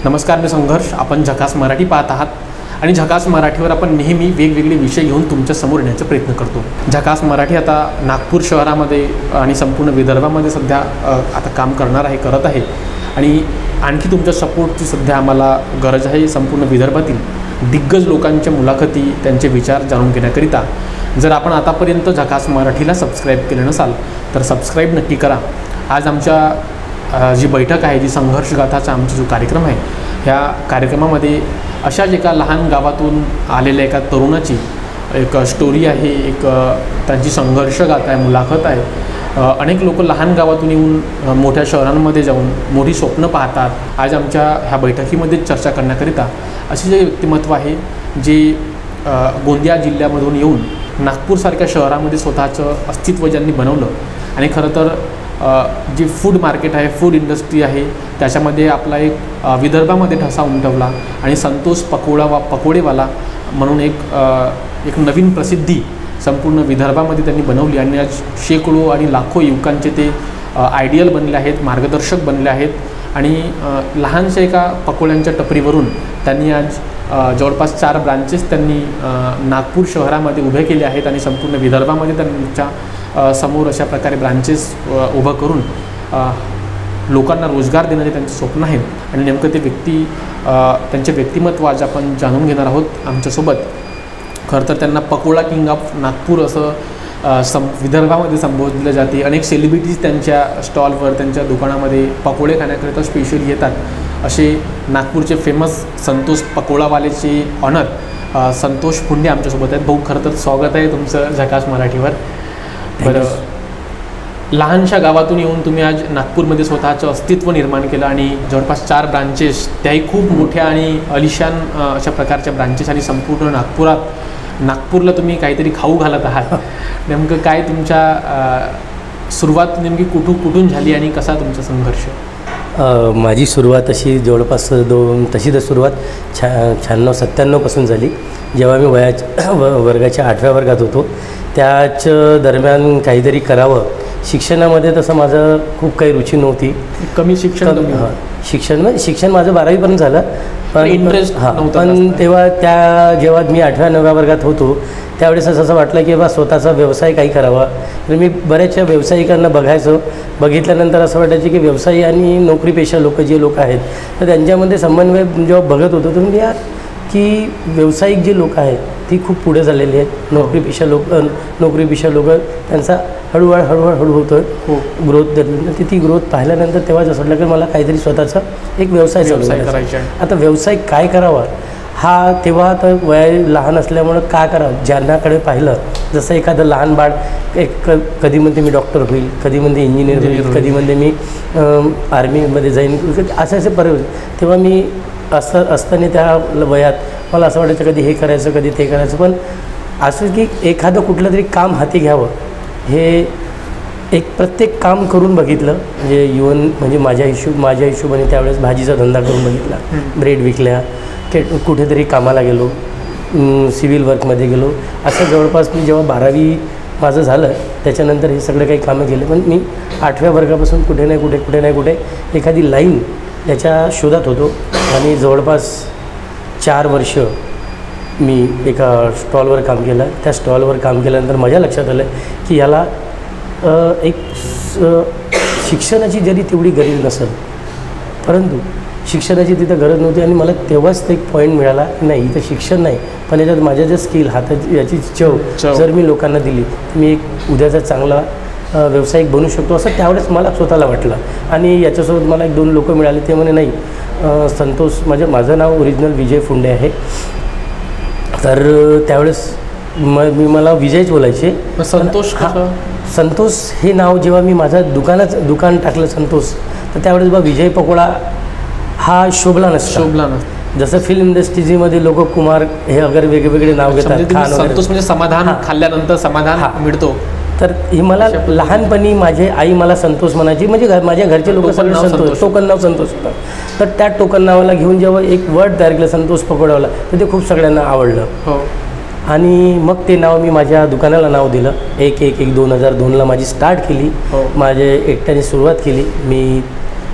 नमस्कार, मी संघर्ष. आपण झकास मराठी पाहत आहात आणि झकास मराठीवर आपण नेहमी वेगवेगळे विषय घेऊन तुमच्या समोर येण्याचा प्रयत्न करतो. झकास मराठी आता नागपूर शहरामध्ये आणि संपूर्ण विदर्भामध्ये सध्या आता काम करत आहे आणि आणखी तुमच्या सपोर्टची सध्या आम्हाला गरज आहे. संपूर्ण विदर्भातील दिग्गज लोकांच्या मुलाखती, त्यांचे विचार जाणून घेण्याकरिता जर आपण आतापर्यंत झकास मराठीला सबस्क्राईब केलं नसाल तर सबस्क्राईब नक्की करा. आज आमच्या जी बैठक आहे, जी संघर्ष गाथाचा आमचा जो कार्यक्रम आहे, ह्या कार्यक्रमामध्ये अशाच एका लहान गावातून आलेल्या एका तरुणाची एक स्टोरी आहे, एक त्यांची संघर्ष गाथा आहे, मुलाखत आहे. अनेक लोक लहान गावातून येऊन मोठ्या शहरांमध्ये जाऊन मोठी स्वप्न पाहतात. आज आमच्या ह्या बैठकीमध्ये चर्चा करण्याकरिता असे जे व्यक्तिमत्व आहे, जे गोंदिया जिल्ह्यामधून येऊन नागपूरसारख्या शहरामध्ये स्वतःचं अस्तित्व ज्यांनी बनवलं आणि खरं तर जी फूड मार्केट आहे, फूड इंडस्ट्री आहे, त्याच्यामध्ये आपला एक विदर्भामध्ये ठसा उमटवला आणि संतोष पकोडेवाला म्हणून एक नवीन प्रसिद्धी संपूर्ण विदर्भामध्ये त्यांनी बनवली आणि आज शेकडो आणि लाखो युवकांचे ते आयडियल बनले आहेत, मार्गदर्शक बनले आहेत आणि लहानशा एका पकोड्यांच्या टपरीवरून त्यांनी आज जवळपास 4 ब्रांचेस त्यांनी नागपूर शहरामध्ये उभे केले आहेत आणि संपूर्ण विदर्भामध्ये त्यांच्या समोर अशा प्रकारे ब्रांचेस उभं करून लोकांना रोजगार देण्याचे त्यांचे स्वप्न आहेत. आणि नेमकं ते त्यांचे व्यक्तिमत्व आज आपण जाणून घेणार आहोत आमच्यासोबत. खरं तर त्यांना पकोडा किंग ऑफ नागपूर असं विदर्भामध्ये संबोधले जाते. अनेक सेलिब्रिटीज त्यांच्या स्टॉलवर, त्यांच्या दुकानामध्ये पकोडे खाण्याकरिता स्पेशली येतात. असे नागपूरचे फेमस संतोष पकोडावालेचे ऑनर संतोष फुंडे आमच्यासोबत आहेत. भाऊ, खरं तर स्वागत आहे तुमचं झकास मराठीवर. बरं, लहानशा गावातून येऊन तुम्ही आज नागपूरमध्ये स्वतःचं अस्तित्व निर्माण केलं आणि जवळपास 4 ब्रांचेस, त्याही खूप मोठ्या आणि अलिशान अशा प्रकारच्या ब्रांचेस आणि संपूर्ण नागपूरला तुम्ही काहीतरी खाऊ घालत आहात. नेमकं काय तुमच्या सुरुवात नेमकी कुठून झाली आणि कसा तुमचा संघर्ष? माझी सुरुवात अशी जवळपास तशी तर सुरुवात 96-97 पासून झाली. जेव्हा मी वर्गाच्या 8व्या वर्गात होतो, त्याच दरम्यान काहीतरी करावं. शिक्षणामध्ये तसं माझं खूप काही रुची नव्हती. कमी शिक्षण शिक्षण माझं 12वीपर्यंत झालं, पण इंटरेस्ट पण तेव्हा जेव्हा मी 8व्या-9व्या वर्गात होतो त्यावेळेस असं वाटलं की स्वतःचा व्यवसाय काही करावा. तर मी बऱ्याचशा व्यावसायिकांना बघितल्यानंतर असं वाटायचं की व्यवसाय आणि नोकरीपेशा जे लोक आहेत तर त्यांच्यामध्ये समन्वय जेव्हा बघत होतो तर म्हणजे की व्यावसायिक जे लोक आहेत ती खूप पुढे झालेली आहेत. नोकरीपेशा लोक त्यांचा हळूहळू होतं ग्रोथ. ती ग्रोथ पाहिल्यानंतर तेव्हाच असं वाटलं की मला काहीतरी स्वतःचा एक व्यवसाय करायचा. आता व्यवसाय काय करावा हा तेव्हा तर लहान असल्यामुळं काय करावं, ज्यांनाकडे पाहिलं जसं एखादं लहान बाळ कधी म्हणते मी डॉक्टर होईल, कधी म्हणते इंजिनियर होईल, कधी म्हणते मी आर्मीमध्ये जाईन, असे तेव्हा मी असताना त्या वयात मला असं वाटायचं कधी हे करायचं, कधी ते करायचं. पण असं की एखादं कुठलं तरी काम हाती घ्यावं, हे एक प्रत्येक काम करून बघितलं. म्हणजे माझ्या हिशोबाने त्यावेळेस भाजीचा धंदा करून बघितला, ब्रेड विकल्या, कुठेतरी कामाला गेलो, सिव्हिल वर्कमध्ये गेलो. असं जवळपास मी जेव्हा 12वी माझं झालं त्याच्यानंतर हे सगळे काही कामं केले. पण मी 8व्या वर्गापासून कुठे नाही कुठे एखादी लाईन याच्या शोधात होतो आणि जवळपास 4 वर्ष मी एका स्टॉलवर काम केलं. त्या स्टॉलवर काम केल्यानंतर माझ्या लक्षात आलं की याला एक शिक्षणाची जरी तेवढी गरज नसेल, परंतु शिक्षणाची तिथं गरज नव्हती आणि मला तेव्हाच एक पॉईंट मिळाला की नाही, इथं शिक्षण नाही पण याच्यात माझ्या ज्या स्किल, हाताची याची चव जर मी लोकांना दिली तर मी एक उद्याचा चांगला व्यावसायिक बनू शकतो, असं त्यावेळेस मला स्वतःला वाटलं. आणि याच्यासोबत मला 1-2 लोक मिळाले. ते म्हणे नाही संतोष, माझं नाव ओरिजिनल विजय फुंडे आहे. तर त्यावेळेस मला विजयच बोलायचे. संतोष हे नाव जेव्हा मी माझं दुकान टाकलं संतोष, तर त्यावेळेस विजय पकोडा हा शोभला नसता. जसं फिल्म इंडस्ट्रीमध्ये लोक कुमार हे अगर वेगवेगळे नाव घेतात. संतोष म्हणजे समाधान, खाल्ल्यानंतर समाधान मिळतो. तर ही मला लहानपणी माझी आई मला संतोष म्हणायची. म्हणजे माझ्या घरचे लोक सगळे संतोष, टोकन नाव संतोष होतं. तर त्या टोकन नावाला घेऊन जेव्हा एक वर्ड तयार केलं संतोष पकोडावाला, तर ते खूप सगळ्यांना आवडलं. आणि मग ते नाव मी माझ्या दुकानाला नाव दिलं. 2002ला माझी स्टार्ट केली. माझे एकट्याने सुरुवात केली. मी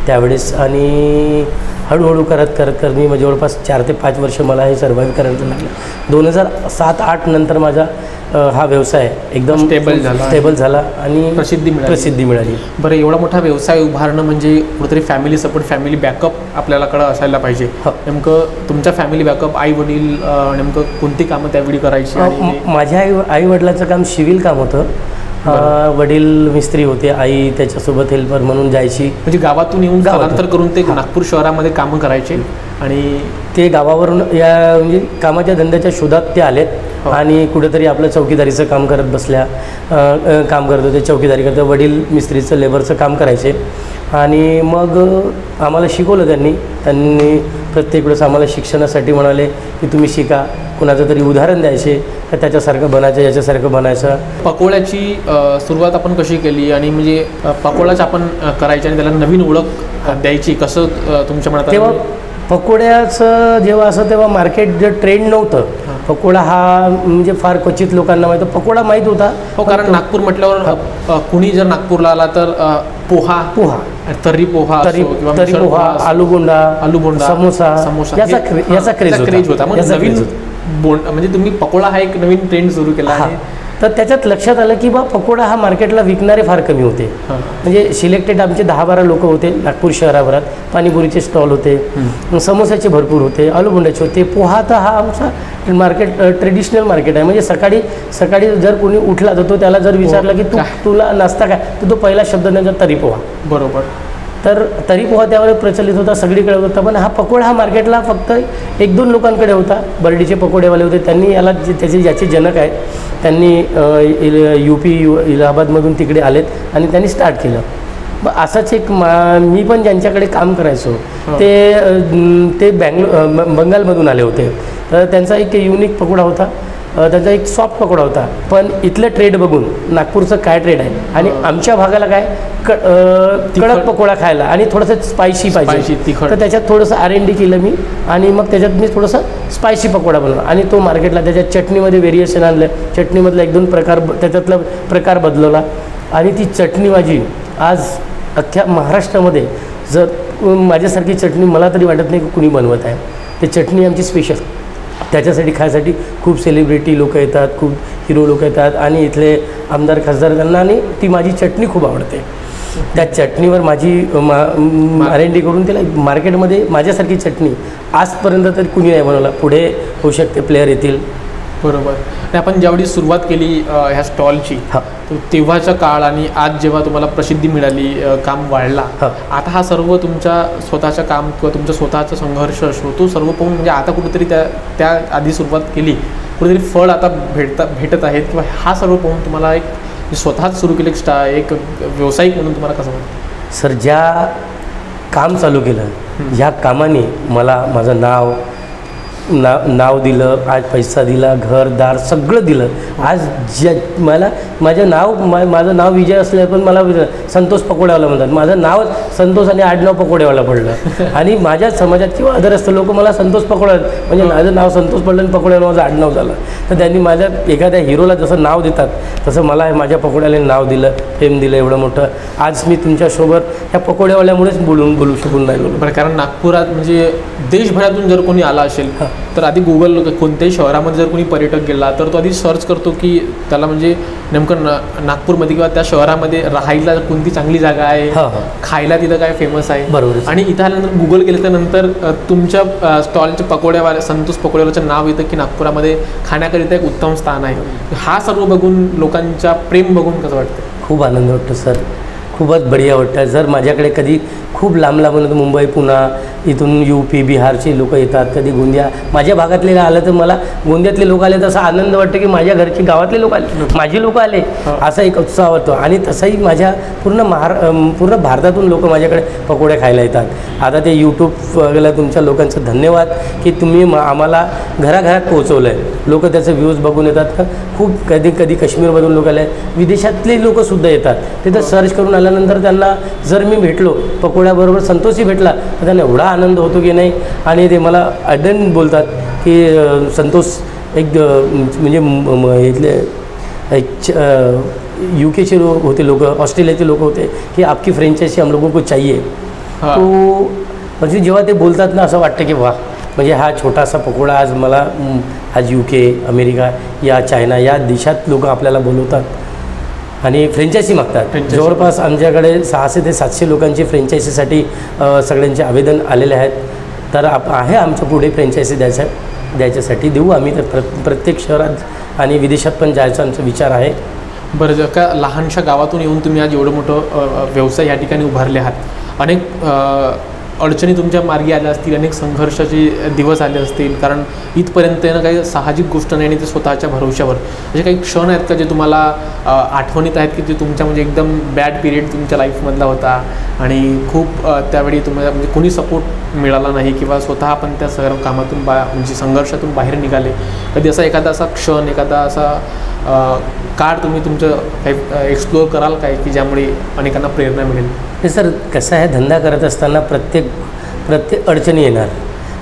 त्यावेळेस. आणि हळूहळू करत मी जवळपास 4 ते 5 वर्ष मला हे सर्व्हाइव्ह करायला लागलं. 2007-8 नंतर माझा हा व्यवसाय एकदम स्टेबल झाला आणि प्रसिद्धी मिळाली. बरं, एवढा मोठा व्यवसाय उभारणं म्हणजे कुठेतरी फॅमिली सपोर्ट, फॅमिली बॅकअप आपल्याकडे असायला पाहिजे. नेमकं तुमच्या फॅमिली बॅकअप, आई वडील नेमकं कोणती कामं त्यावेळी करायची? माझ्या आई वडिलांचं काम सिव्हिल काम होतं. वडील मिस्त्री होते, आई त्याच्यासोबत हेल्पर म्हणून जायची. म्हणजे गावातून येऊन स्थलांतर करून ते नागपूर शहरामध्ये कामं करायचे आणि ते गावावरून या म्हणजे कामाच्या धंद्याच्या शोधात ते आलेत आणि कुठेतरी आपलं चौकीदारीचं काम करत काम करत होते. चौकीदारी करता वडील मिस्त्रीचं लेबरचं काम करायचे आणि मग आम्हाला शिकवलं त्यांनी प्रत्येक वेळेस आम्हाला शिक्षणासाठी म्हणाले की तुम्ही शिका, कुणाचं तरी उदाहरण द्यायचे, तर त्याच्यासारखं बनायचं, याच्यासारखं बनायचं. पकोड्याची सुरुवात आपण कशी केली आणि म्हणजे पकोडाच आपण करायचे आणि त्याला नवीन ओळख द्यायची, कसं तुमच्या मनात? तेव्हा पकोड्याचं जेव्हा असं तेव्हा मार्केट जे ट्रेंड नव्हतं. पकोडा हा म्हणजे फार क्वचित लोकांना माहीत. पकोडा माहीत होता हो, कारण नागपूर म्हटल्यावर कुणी जर नागपूरला आला तर पोहा, तर्री पोहा, आलूबोंडा, समोसा याचा क्रेज होता. मग नवीन म्हणजे तुम्ही पकोडा हा एक नवीन ट्रेंड सुरू केला. तर त्याच्यात लक्षात आलं की पकोडा हा मार्केटला विकणारे फार कमी होते. म्हणजे सिलेक्टेड आमचे 10-12 लोक होते नागपूर शहराभरात. पाणीपुरीचे स्टॉल होते, समोसाचे भरपूर होते, आलूबोंड्याचे होते. पोहा तर हा आमचा मार्केट ट्रेडिशनल मार्केट आहे. म्हणजे सकाळी जर कोणी उठला तर तो त्याला जर विचारलं की तुला नाश्ता काय, तर तो पहिला शब्द त्यांचा तरी पोहा. बरोबर. तर तरी पोहा त्यावर प्रचलित होता, सगळीकडे होता. पण हा पकोडा हा मार्केटला फक्त 1-2 लोकांकडे होता. बर्डीचे पकोडेवाले होते. त्यांनी याला ज्याचे जनक आहेत त्यांनी UP इलाहाबादमधून तिकडे आलेत आणि त्यांनी स्टार्ट केलं. मग असंच एक मी पण ज्यांच्याकडे काम करायचो ते बंगालमधून आले होते. तर त्यांचा एक युनिक पकोडा होता, त्यांचा एक सॉफ्ट पकोडा होता. पण इथलं ट्रेड बघून नागपूरचं काय ट्रेड आहे आणि आमच्या भागाला काय कडक पकोडा खायला आणि थोडंसं स्पायसी पाहिजे, तर त्याच्यात थोडंसं R&D केलं मी आणि मग त्याच्यात मी थोडंसं स्पायसी पकोडा बनवला आणि तो मार्केटला त्याच्यात चटणीमध्ये व्हेरिएशन आणलं. चटणीमधला 1-2 त्याच्यातला प्रकार बदलवला आणि ती चटणी माझी आज अख्ख्या महाराष्ट्रामध्ये जर माझ्यासारखी चटणी मला तरी वाटत नाही की कुणी बनवत आहे. ती चटणी आमची स्पेशल. त्याच्यासाठी खायसाठी खूप सेलिब्रिटी लोक येतात, खूप हिरो लोक येतात आणि इथले आमदार खासदार त्यांना आणि ती माझी चटणी खूप आवडते. त्या चटणीवर माझी R&D करून त्याला मार्केटमध्ये माझ्यासारखी चटणी आजपर्यंत तरी कुणी नाही बनवला. पुढे होऊ शकते प्लेयर येतील. बरोबर. आणि आपण ज्यावेळी सुरुवात केली ह्या स्टॉलची, तेव्हाचा काळ आणि आज जेव्हा तुम्हाला प्रसिद्धी मिळाली, काम वाढला, आता हा सर्व तुमच्या स्वतःचं काम किंवा तुमचा स्वतःचा संघर्ष असतो तो सर्व पाहून म्हणजे आता कुठेतरी त्या आधी सुरुवात केली, कुठेतरी फळ आता भेटत आहेत किंवा हा सर्व पाहून तुम्हाला एक स्वतःच सुरू केलं एक व्यावसायिक म्हणून तुम्हाला कसं वाटतं? सर, ज्या काम चालू केलं ह्या कामाने मला माझं नाव दिलं, आज पैसा दिला, घरदार सगळं दिलं. आज मला माझं नाव विजय असलं पण मला संतोष पकोडेवाला म्हणतात. माझं नाव संतोष आणि आडनाव पकोडेवाला पडलं आणि माझ्या समाजात किंवा अदरस्त लोक मला संतोष पकोडेवाला म्हणजे माझं नाव संतोष पडलं आणि पकोडेवाला माझं आडनाव झालं. तर त्यांनी माझ्या एखाद्या हिरोला जसं नाव देतात तसं मला माझ्या पकोड्याला नाव दिलं, फेम दिलं एवढं मोठं. आज मी तुमच्यासोबत ह्या पकोडेवाल्यामुळेच बोलू शकून राहिलो. बरं, कारण नागपुरात म्हणजे देशभरातून जर कोणी आला असेल तर आधी गुगल कोणत्याही शहरामध्ये जर कोणी पर्यटक गेला तर तो आधी सर्च करतो की त्याला म्हणजे नेमकं नागपूरमध्ये किंवा त्या शहरामध्ये राहायला कोणती चांगली जागा आहे, खायला तिथं काय फेमस आहे. बरोबर. आणि इथं आल्यानंतर गुगल केलं त्यानंतर तुमच्या स्टॉलच्या पकोड्यावाल्या संतोष पकोडेवाल्याचं नाव येतं की नागपुरामध्ये खाण्याकरिता एक उत्तम स्थान आहे. हा सर्व बघून लोकांच्या प्रेम बघून कसं वाटतं? खूप आनंद वाटतो सर, खूपच बढिया वाटतं. जर माझ्याकडे कधी खूप लांब मुंबई, पुणा, इथून UP, बिहारचे लोक येतात, कधी गोंदिया माझ्या भागातले आलं तर मला गोंदियातले लोक आले तसा आनंद वाटतो की माझ्या घरचे गावातले लोक आले, माझी लोक आले, असा एक उत्साह वाटतो. आणि तसंही माझ्या पूर्ण भारतातून लोक माझ्याकडे पकोडे खायला येतात. आता ते यूट्यूबला तुमच्या लोकांचं धन्यवाद की तुम्ही आम्हाला घराघरात पोहोचवलं आहे. लोक त्याचे व्ह्यूज बघून येतात. खूप कधी काश्मीरमधून लोक आले, विदेशातले लोकसुद्धा येतात. तिथं सर्च करून आल्यानंतर त्यांना जर मी भेटलो पकोड्याबरोबर संतोषही भेटला तर त्यांना एवढा आनंद होतो की नाही. आणि ते मला अडन बोलतात की संतोष एक म्हणजे इथले UK चे होते लोक, ऑस्ट्रेलियाचे लोक होते की आपकी फ्रेंचाइजी हम लोगों को चाहिए. तो म्हणजे जेव्हा ते बोलतात ना असं वाटतं की वा, म्हणजे हा छोटासा पकोडा आज मला आज UK, अमेरिका या चायना या देशात लोक आपल्याला बोलवतात आणि फ्रँचायझी मागतात. जवळपास आमच्याकडे 600 ते 700 लोकांची फ्रँचायझीसाठी सगळ्यांचे आवेदन आलेले आहेत. तर आहे आमच्या पुढे फ्रँचायझी द्यायच्यासाठी देऊ आम्ही. तर प्रत्येक शहरात आणि विदेशात पण जायचा आमचा विचार आहे. बरं, जर का लहानशा गावातून येऊन तुम्ही आज एवढं मोठं व्यवसाय या ठिकाणी उभारले आहात, अनेक अडचणी तुमच्या मार्गी आल्या असतील, अनेक संघर्षाचे दिवस आले असतील, कारण इथपर्यंत ना काही साहजिक गोष्ट नाही आणि ते स्वतःच्या भरवशावर. असे काही क्षण आहेत का जे तुम्हाला आठवणीत आहेत की जे तुमच्या म्हणजे एकदम बॅड पिरियड तुमच्या लाईफमधला होता आणि खूप त्यावेळी तुम्हाला म्हणजे कोणी सपोर्ट मिळाला नाही किंवा स्वतः आपण त्या सर्व कामातून म्हणजे संघर्षातून बाहेर निघाले? कधी असा एखादा असा क्षण, एखादा असा काळ तुम्ही तुमचं काही एक्सप्लोअर कराल काय की ज्यामुळे अनेकांना प्रेरणा मिळेल? हे सर कसं आहे, धंदा करत असताना प्रत्येक अडचणी येणार.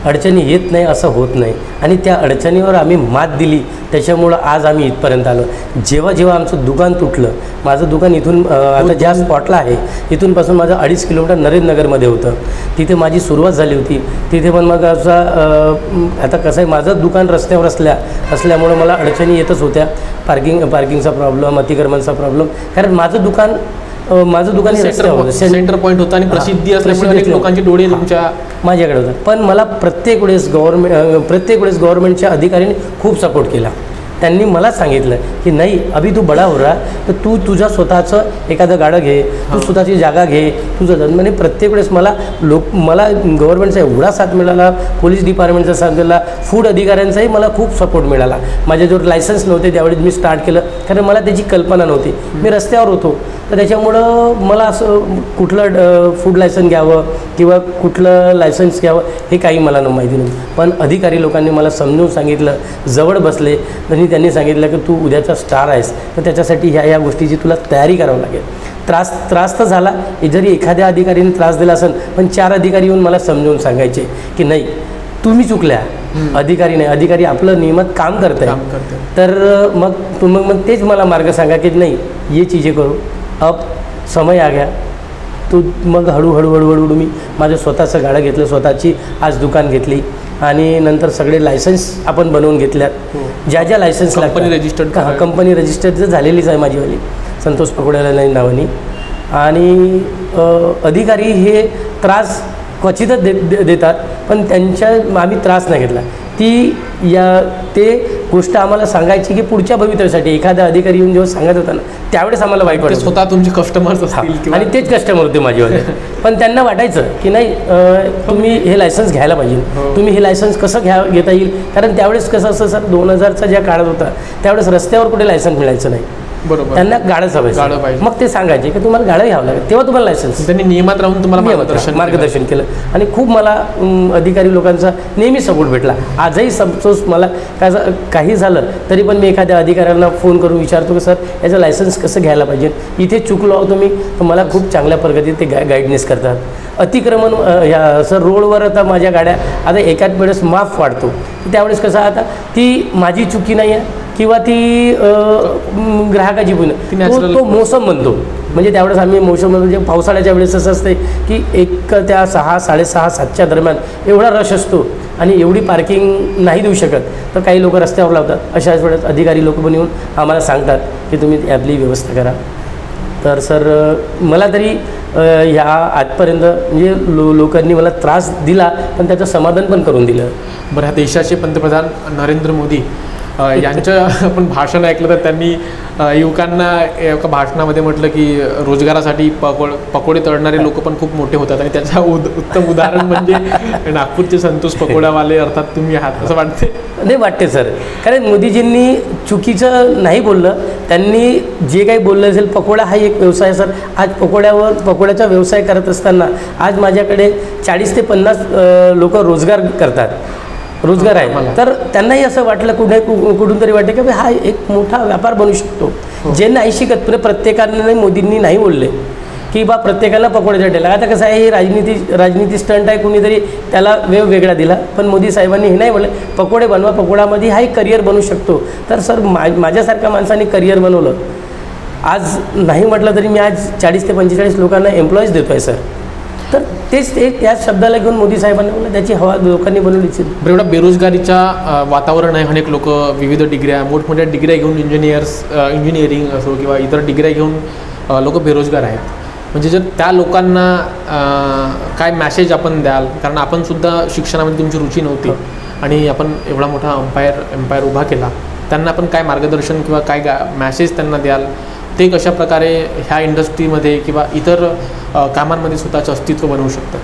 अडचणी येत नाही असं होत नाही आणि त्या अडचणीवर आम्ही मात दिली, त्याच्यामुळं आज आम्ही इथपर्यंत आलो. जेव्हा आमचं दुकान तुटलं, माझं दुकान इथून आता ज्या स्पॉटला आहे इथूनपासून माझं 2.5 किलोमीटर नरेंद्रनगरमध्ये होतं. तिथे माझी सुरुवात झाली होती. तिथे पण मग आता कसं आहे, माझं दुकान रस्त्यावर असल्यामुळं मला अडचणी येतच होत्या. पार्किंगचा प्रॉब्लेम, अतिक्रमणचा प्रॉब्लेम, कारण माझं दुकान सेंटर पॉईंट होता आणि प्रसिद्धी असल्यामुळे अनेक लोकांचे डोळे तुमच्या माझ्याकडे होता. पण मला प्रत्येक वेळेस गव्हर्नमेंटच्या अधिकाऱ्यांनी खूप सपोर्ट केला. त्यांनी मला सांगितलं की नाही अभि तू बडा हो रहा, तर तू तुझं स्वतःचं एखादं गाडं घे, तू स्वतःची जागा घे, तुझं. म्हणजे प्रत्येक वेळेस मला गव्हर्नमेंटचा एवढा साथ मिळाला, पोलीस डिपार्टमेंटचा साथ मिळाला, फूड अधिकाऱ्यांचाही मला खूप सपोर्ट मिळाला. माझ्याजवळ लायसन्स नव्हते त्यावेळेस मी स्टार्ट केलं, कारण मला त्याची कल्पना नव्हती. मी रस्त्यावर होतो, तर त्याच्यामुळं मला असं कुठलं फूड लायसन्स घ्यावं किंवा कुठलं लायसन्स घ्यावं हे काही मला माहिती नव्हतं. पण अधिकारी लोकांनी मला समजून सांगितलं, जवळ बसले आणि त्यांनी सांगितलं की तू उद्याचा स्टार आहेस, तर त्याच्यासाठी ह्या गोष्टीची तुला तयारी करावं लागेल. त्रास तर झाला, जरी एखाद्या अधिकारीने त्रास दिला असेल, पण 4 अधिकारी येऊन मला समजून सांगायचे की नाही तुम्ही चुकल्या, अधिकारी नाही, अधिकारी आपलं नियमित काम करत आहे. तर मग तेच मला मार्ग सांगा की नाही ये चीजें करो, अब समय आ गया. तो मग हळूहळू मी माझं स्वतःचं गाडं घेतलं, स्वतःची आज दुकान घेतली आणि नंतर सगळे लायसन्स आपण बनवून घेतल्यात. ज्या लायसन्स कंपनी रजिस्टर्ड झालेलीच आहे माझीवाली, संतोष पकोड्याला नावानी. आणि अधिकारी हे त्रास क्वचितच देतात, पण आम्ही त्रास नाही घेतला. ते गोष्ट आम्हाला सांगायची की पुढच्या भविष्यासाठी एखादा अधिकारी येऊन जेव्हा सांगत होता ना, त्यावेळेस आम्हाला वाईट वाटतं. स्वतः तुमचे कस्टमर्स असतील आणि तेच कस्टमर होते माझेवाले. पण त्यांना वाटायचं की नाही तुम्ही हे लायसन्स घ्यायला पाहिजे, तुम्ही हे लायसन्स कसं घेता येईल. कारण त्यावेळेस कसं असं सर 2000चा ज्या काळात होता त्यावेळेस रस्त्यावर कुठे लायसन्स मिळायचं नाही. बरोबर, त्यांना गाडंच हवं पाहिजे. मग ते सांगायचे की तुम्हाला गाडं घ्यावं लागेल, तेव्हा तुम्हाला लायसन्स. त्यांनी नियमात राहून तुम्हाला मार्गदर्शन केलं आणि खूप मला अधिकारी लोकांचा नेहमी सपोर्ट भेटला. आजही सपोज मला काही झालं तरी पण मी एखाद्या अधिकाऱ्यांना फोन करून विचारतो की सर याचं लायसन्स कसं घ्यायला पाहिजे, इथे चुकलो आहो तुम्ही, तर मला खूप चांगल्या पद्धतीने ते गाईडनेस करतात. अतिक्रमण सर रोडवर आता माझ्या गाड्या आता एकाच वेळेस माफ वाढतो, त्यावेळेस कसं आता ती माझी चुकी नाही आहे किंवा ती ग्राहकाची पण तो मोसम म्हणतो. म्हणजे त्यावेळेस आम्ही मोसम म्हणतो जे पावसाळ्याच्या वेळेस असं असते की त्या 6, 6:30, 7च्या दरम्यान एवढा रश असतो आणि एवढी पार्किंग नाही देऊ शकत, तर काही लोक रस्त्यावर लावतात. अशाच वेळेस अधिकारी लोक पण येऊन आम्हाला सांगतात की तुम्ही आपली व्यवस्था करा. तर सर मला तरी ह्या आजपर्यंत म्हणजे लोकांनी मला त्रास दिला, पण त्याचं समाधान पण करून दिलं. बरं, ह्या देशाचे पंतप्रधान नरेंद्र मोदी यांचं आपण भाषण ऐकलं तर त्यांनी युवकांना एका भाषणामध्ये म्हटलं की रोजगारासाठी पकोडे तळणारे लोक पण खूप मोठे होतात आणि त्याचं उत्तम उदाहरण म्हणजे नागपूरचे संतोष पकोडावाले अर्थात तुम्ही आहात असं वाटते? नाही वाटते सर, कारण मोदीजींनी चुकीचं नाही बोललं. त्यांनी जे काही बोललं असेल, पकोडा हा एक व्यवसाय सर. आज पकोड्याचा व्यवसाय करत असताना आज माझ्याकडे 40 ते 50 लोक रोजगार आहे. तर त्यांनाही असं वाटलं कुठून तरी वाटतं की हा एक मोठा व्यापार बनू शकतो. जे नाही शिकत प्रत्येकाने मोदींनी नाही बोलले की बा प्रत्येकाला पकोड्याचा टेला. आता कसं आहे, हे राजनीती स्टंट आहे, कुणीतरी त्याला वेगवेगळा दिला. पण मोदी साहेबांनी हे नाही बोलले पकोडे बनवा, पकोडामध्ये हा एक करिअर बनू शकतो. तर सर माझ्यासारख्या माणसाने करिअर बनवलं. आज नाही म्हटलं तरी मी आज 40 ते 45 लोकांना एम्प्लॉईज देतो आहे सर. तर तेच ते त्याच शब्दाला घेऊन मोदी साहेबांनी बोललं त्याची हवा लोकांनी बनवलीच. बरं, एवढा बेरोजगारीच्या वातावरण आहे. अनेक लोक विविध डिग्र्या, मोठमोठ्या डिग्र्या घेऊन इंजिनिअरिंग असो किंवा इतर डिग्र्या घेऊन लोक बेरोजगार आहेत. म्हणजे जर त्या लोकांना काय मॅसेज आपण द्याल, कारण आपण सुद्धा शिक्षणामध्ये तुमची रुची नव्हती आणि आपण एवढा मोठा एम्पायर उभा केला, त्यांना आपण काय मार्गदर्शन किंवा काय मॅसेज त्यांना द्याल, ते कशा प्रकारे ह्या इंडस्ट्रीमध्ये किंवा इतर कामांमध्ये स्वतःचं अस्तित्व बनवू शकतात?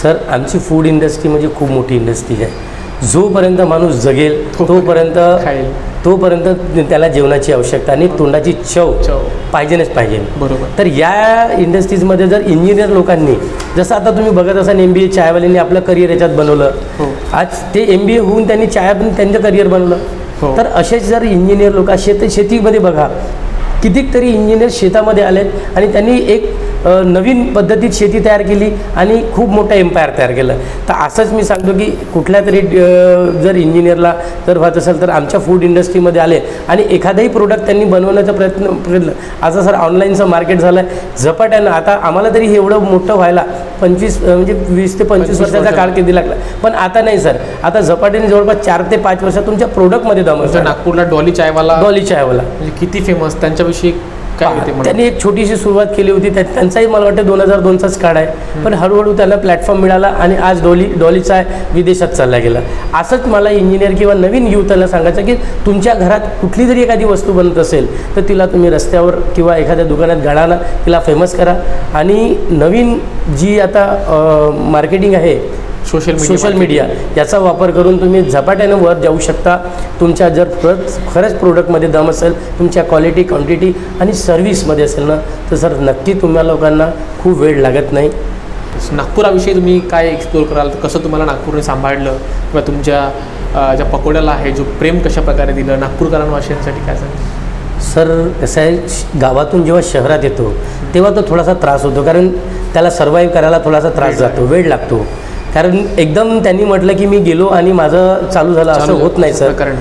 सर, आमची फूड इंडस्ट्री म्हणजे खूप मोठी इंडस्ट्री आहे. जोपर्यंत माणूस जगेल तोपर्यंत त्याला जेवणाची आवश्यकता आणि तोंडाची चव पाहिजेच पाहिजे. बरोबर. तर या इंडस्ट्रीजमध्ये जर इंजिनियर लोकांनी, जसं आता तुम्ही बघत असाल MBA चायवाल्यांनी आपलं करिअर याच्यात बनवलं, आज ते MBA होऊन त्यांनी चाय पण त्यांचं करिअर बनवलं. तर असेच जर इंजिनियर लोक शेतीमध्ये बघा, कितीतरी इंजिनियर शेतामध्ये आलेत आणि त्यांनी एक नवीन पद्धतीत शेती तयार केली आणि खूप मोठं एम्पायर तयार केलं. तर असंच मी सांगतो की कुठल्या तरी जर इंजिनियरला जर व्हायचं असेल तर आमच्या फूड इंडस्ट्रीमध्ये आले आणि एखादाही प्रोडक्ट त्यांनी बनवण्याचा प्रयत्न केला. आता सर ऑनलाईनचं मार्केट झालं आहे झपाट्यानं. आता आम्हाला तरी हे एवढं मोठं व्हायला 20 ते 25 वर्षाचा काळ किती लागला, पण आता नाही सर. आता झपाट्याने जवळपास 4 ते 5 वर्षात तुमच्या प्रोडक्टमध्ये दम असतो. नागपूरला डॉली चायवाला म्हणजे किती फेमस, त्यांच्याविषयी त्यांनी एक छोटीशी सुरुवात केली होती. त्यांचाही मला वाटतं 2002चाच काळ आहे, पण हळूहळू त्यांना प्लॅटफॉर्म मिळाला आणि आज डॉली चाय विदेशात चालला गेला. असंच मला इंजिनियर किंवा नवीन युथला सांगायचं की तुमच्या घरात कुठली जरी एखादी वस्तू बनत असेल तर तिला तुम्ही रस्त्यावर किंवा एखाद्या दुकानात गाडाला तिला फेमस करा. आणि नवीन जी आता मार्केटिंग आहे सोशल मीडिया याचा वापर करून तुम्ही झपाट्यानं वर जाऊ शकता. तुमच्या जर खरंच प्रोडक्टमध्ये दम असेल, तुमच्या क्वालिटी, क्वांटिटी आणि सर्व्हिसमध्ये असेल ना, तर सर नक्की तुम्हाला लोकांना खूप वेळ लागत नाही. नागपुराविषयी तुम्ही काय एक्सप्लोर कराल, कसं तुम्हाला नागपूरने सांभाळलं किंवा तुमच्या ज्या पकोड्याला आहे जो प्रेम कशा प्रकारे दिलं, नागपूरकरांवासियांसाठी काय सांगितलं? सर कसं आहे, गावातून जेव्हा शहरात येतो तेव्हा तो थोडासा त्रास होतो, कारण त्याला सर्वाईव्ह करायला थोडासा त्रास जातो, वेळ लागतो. कारण एकदम त्यांनी म्हटलं की मी गेलो आणि माझं चालू झालं असं होत नाही सर. कारण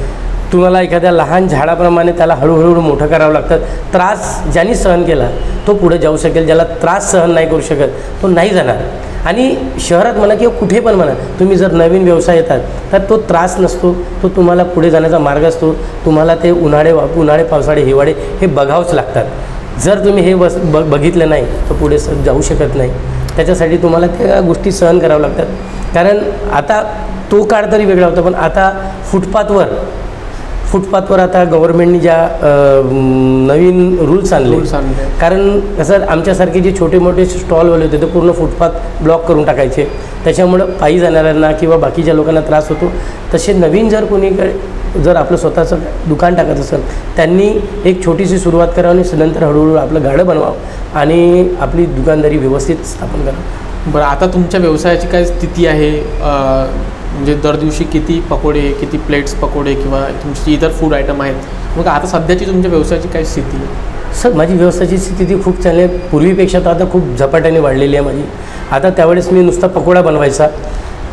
तुम्हाला एखाद्या लहान झाडाप्रमाणे त्याला हळूहळू मोठं करावं लागतं. त्रास ज्यांनी सहन केला तो पुढे जाऊ शकेल, ज्याला त्रास सहन नाही करू शकत तो नाही जाणार. आणि शहरात म्हणा किंवा कुठे पण म्हणा, तुम्ही जर नवीन व्यवसाय येतात तर तो त्रास नसतो, तो तुम्हाला पुढे जाण्याचा मार्ग असतो. तुम्हाला ते उन्हाळे पावसाळे हिवाळे हे बघावंच लागतात. जर तुम्ही हे बघितलं नाही तर पुढे जाऊ शकत नाही. त्याच्यासाठी तुम्हाला त्या गोष्टी सहन कराव्या लागतात. कारण आता तो काळ तरी वेगळा होता, पण आता फुटपाथवर आता गव्हर्नमेंटने ज्या नवीन रूल्स आणले, कारण कसं आमच्यासारखे जे छोटे मोठे स्टॉलवाले होते ते पूर्ण फुटपाथ ब्लॉक करून टाकायचे. त्याच्यामुळं पायी जाणाऱ्यांना किंवा बाकीच्या लोकांना त्रास होतो. तसे नवीन जर कोणी जर आपलं स्वतःचं दुकान टाकत असेल, त्यांनी एक छोटीशी सुरुवात करावी आणि नंतर हळूहळू आपलं गाडं बनवावं आणि आपली दुकानदारी व्यवस्थित स्थापन करावं. बरं, आता तुमच्या व्यवसायाची काय स्थिती आहे? म्हणजे दर दिवशी किती पकोडे, किती प्लेट्स पकोडे किंवा तुमची इतर फूड आयटम आहेत, मग आता सध्याची तुमच्या व्यवसायाची काय स्थिती आहे? सर माझी व्यवसायाची स्थिती खूप चांगली आहे. पूर्वीपेक्षा तर आता खूप झपाट्याने वाढलेली आहे माझी. आता त्यावेळेस मी नुसता पकोडा बनवायचा,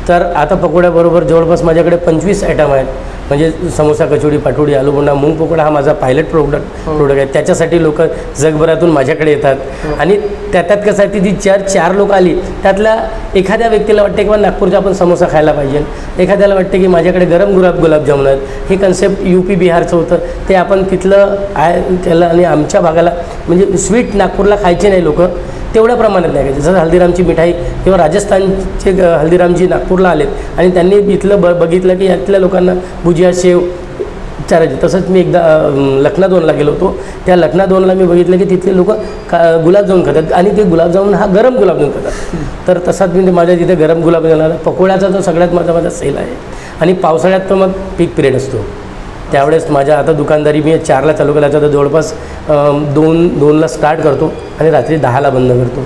तर आता पकोड्याबरोबर जवळपास माझ्याकडे 25 आयटम आहेत. म्हणजे समोसा, कचोडी, पाटोडी, आलूबोंडा, मूग पकोडा हा माझा पायलट प्रोडक्ट आहे. त्याच्यासाठी लोक जगभरातून माझ्याकडे येतात. आणि त्यात कसं आहे, ती जी चार लोक आली त्यातल्या एखाद्या व्यक्तीला वाटते किंवा नागपूरचा आपण समोसा खायला पाहिजे, एखाद्याला वाटते की माझ्याकडे गरम गुलाबजामुन आहेत. हे कन्सेप्ट UP बिहारचं होतं, ते आपण तिथलं त्याला आणि आमच्या भागाला म्हणजे स्वीट नागपूरला खायचे नाही लोक, तेवढ्या प्रमाणात नाही खायचे. जसं हल्दीरामची मिठाई किंवा राजस्थानचे हल्दीरामजी नागपूरला आलेत आणि त्यांनी इथलं बघितलं की यातल्या लोकांना भुजिया, शेव चारायचे. तसंच मी एकदा लखनौ 2ला गेलो होतो. त्या लखनौ 2ला मी बघितलं की तिथले लोक गुलाबजामुन खातात आणि ते गुलाबजामुन हा गरम गुलाबजामुन खातात. तर तसाच मी माझ्या तिथे गरम गुलाबजामुन आला. पकोड्याचा तो सगळ्यात माझा सेल आहे. आणि पावसाळ्यात तर मग पीक पिरियड असतो, त्यावेळेस माझ्या आता दुकानदारी मी 4ला चालू करायचं तर जवळपास 2ला स्टार्ट करतो आणि रात्री 10ला बंद करतो.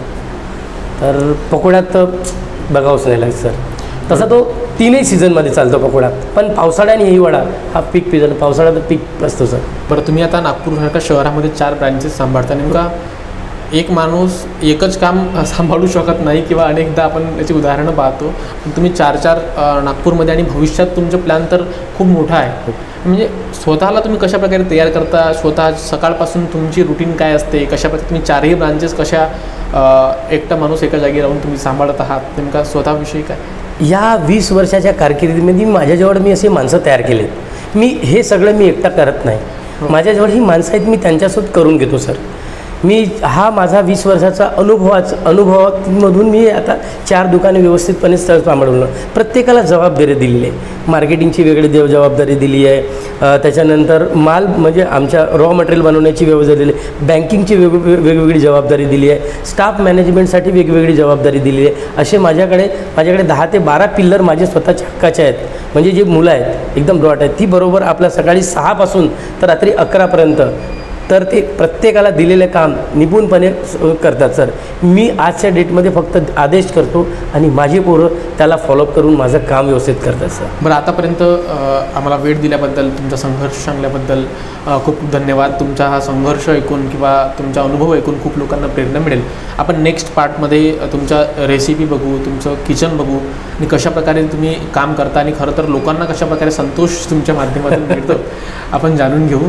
तर पकोड्यात बघावंच नाही लागत सर. तसा तो 3ही सीझनमध्ये चालतो पकोडा, पण पावसाळा आणि हिवाळा हा पीक सीझन, पावसाळ्यात पीक असतो सर. बरं, तुम्ही आता नागपूरसारख्या शहरामध्ये 4 ब्रँचेस सांभाळता. नेमका एक माणूस एकच काम सांभाळू शकत नाही किंवा अनेकदा आपण याची उदाहरणं पाहतो, पण तुम्ही 4 नागपूरमध्ये आणि भविष्यात तुमचं प्लॅन तर खूप मोठा आहे. म्हणजे स्वतःला तुम्ही कशाप्रकारे तयार करता, स्वतः सकाळपासून तुमची रुटीन काय असते, कशाप्रकारे तुम्ही चारही ब्रांचेस कशा एकटा माणूस एका जागी राहून तुम्ही सांभाळत आहात, नेमका स्वतःविषयी काय? या 20 वर्षाच्या कारकिर्दीमध्ये माझ्याजवळ मी असे माणसं तयार केलेत. मी हे सगळं मी एकटा करत नाही. माझ्याजवळ ही माणसं आहेत, मी त्यांच्यासोबत करून घेतो सर. हा माझा 20 वर्षाचा अनुभवामधून मी आता 4 दुकाने व्यवस्थितपणे सांभाळवलं. प्रत्येकाला जबाबदारी दिलेली आहे. मार्केटिंगची वेगळी जबाबदारी दिली आहे, त्याच्यानंतर माल म्हणजे आमच्या रॉ मटेरियल बनवण्याची व्यवस्था दिली आहे, बँकिंगची वेगवेगळी जबाबदारी दिली आहे, स्टाफ मॅनेजमेंटसाठी वेगवेगळी जबाबदारी दिली आहे. असे माझ्याकडे 10 ते 12 पिल्लर माझे स्वतःच्या हक्काचे आहेत. म्हणजे जे मुलं आहेत एकदम ब्रॉट आहेत, ती बरोबर आपल्या सकाळी 6 पासून तर रात्री 11पर्यंत तर ते प्रत्येकाला दिलेलं काम निपुणपणे करतात सर. मी आजच्या डेटमध्ये फक्त आदेश करतो आणि माझी पोरं त्याला फॉलोअप करून माझं काम व्यवस्थित करतात सर. बरं, आतापर्यंत आम्हाला वेळ दिल्याबद्दल, तुमचा संघर्ष सांगल्याबद्दल खूप खूप धन्यवाद. तुमचा हा संघर्ष ऐकून किंवा तुमचा अनुभव ऐकून खूप लोकांना प्रेरणा मिळेल. आपण नेक्स्ट पार्टमध्ये तुमच्या रेसिपी बघू, तुमचं किचन बघू आणि कशाप्रकारे तुम्ही काम करता आणि खरं तर लोकांना कशाप्रकारे संतोष तुमच्या माध्यमातून मिळतो आपण जाणून घेऊ.